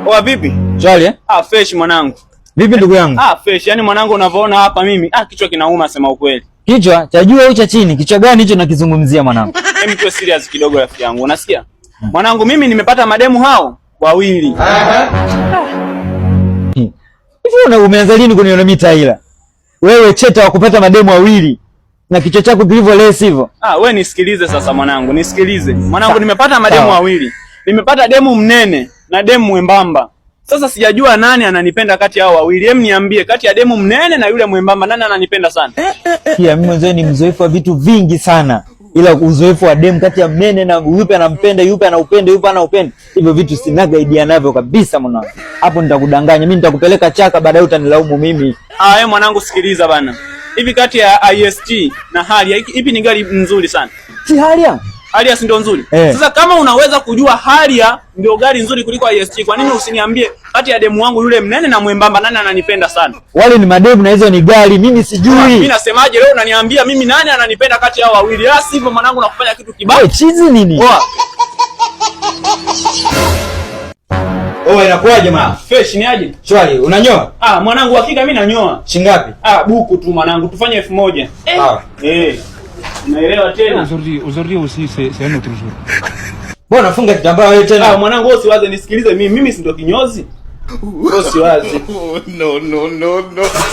Oa vipi? Swali eh? Fresh mwanangu. Vipi ndugu yangu? Fresh. Yaani mwanangu unavyoona hapa mimi, kichwa kinauma sema ukweli. Kichwa cha juu au cha chini? Kichwa gani hicho nakizungumzia mwanangu? Mimi tu serious kidogo rafiki yangu. Unasikia? Mwanangu mimi nimepata mademu hao wawili. Hivi umeanza lini kuniona mimi Taila? Wewe cheta wa kupata mademu wawili na kichwa chako kilivyo lesi hivyo. Wewe nisikilize sasa mwanangu, nisikilize. Mwanangu nimepata mademu wawili. Nimepata demu mnene na demu mwembamba. Sasa sijajua nani ananipenda kati yao wawili. Hem, niambie kati ya demu mnene na yule mwembamba nani ananipenda sana? Mimi mwenyewe ni mzoefu wa vitu vingi sana. Ila uzoefu wa demu kati ya mnene na yupi anampenda, yupi anaupenda, yupi anaupenda. Hivyo vitu sinaga idea navyo kabisa mwanangu. Hapo nitakudanganya. Mimi nitakupeleka chaka baadaye utanilaumu mimi. Wewe mwanangu sikiliza bana. Hivi kati ya IST na Harrier ipi ni gari nzuri sana? Si Harrier? Harrier si ndio nzuri? Sasa kama unaweza kujua Harrier ndio gari nzuri kuliko IST, kwa nini usiniambie kati ya demu wangu yule mnene na mwembamba nani ananipenda sana? Wale ni mademu na hizo ni gari, mimi sijui. Mimi nasemaje leo unaniambia mimi nani ananipenda kati ya hao wawili? Sivyo mwanangu nakufanya kitu kibaya. Chizi nini? Inakuwaje mwana? Fresh ni aje? Shwari, unanyoa? Mwanangu hakika mimi nanyoa. Shingapi? Buku tu mwanangu, tufanye 1000. Unaelewa tena? Aujourd'hui aussi c'est un autre jour. Mbona funga kitambaa wewe tena? Mwanangu wewe usiwaze nisikilize mimi si ndio kinyozi? Wewe usiwaze. No.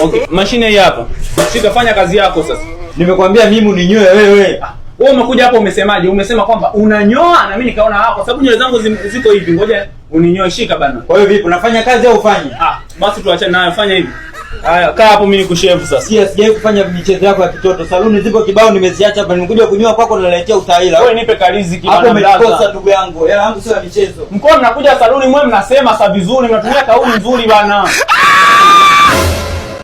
Okay, mashine hii hapa. Shika fanya kazi yako sasa. Nimekwambia mimi uninyoe wewe. Wewe umekuja hapo umesemaje? Umesema kwamba unanyoa na mimi nikaona kwa sababu nywele zangu ziko hivi. Ngoja uninyoe, shika bana. Kwa hiyo vipi unafanya kazi au ufanye? Basi tuachane nayo, fanya hivi. Haya, kaa hapo mimi nikushevu sasa. Sijai kufanya michezo yako ya kitoto. Saluni zipo kibao nimeziacha hapa. Nimekuja kunyoa kwako na naletea utaila. Wewe nipe kalizi kibana hapo umekosa ndugu yangu. Hela yangu sio ya michezo. Mko mnakuja saluni mwe mnasema sa vizuri, mnatumia kauli nzuri bana.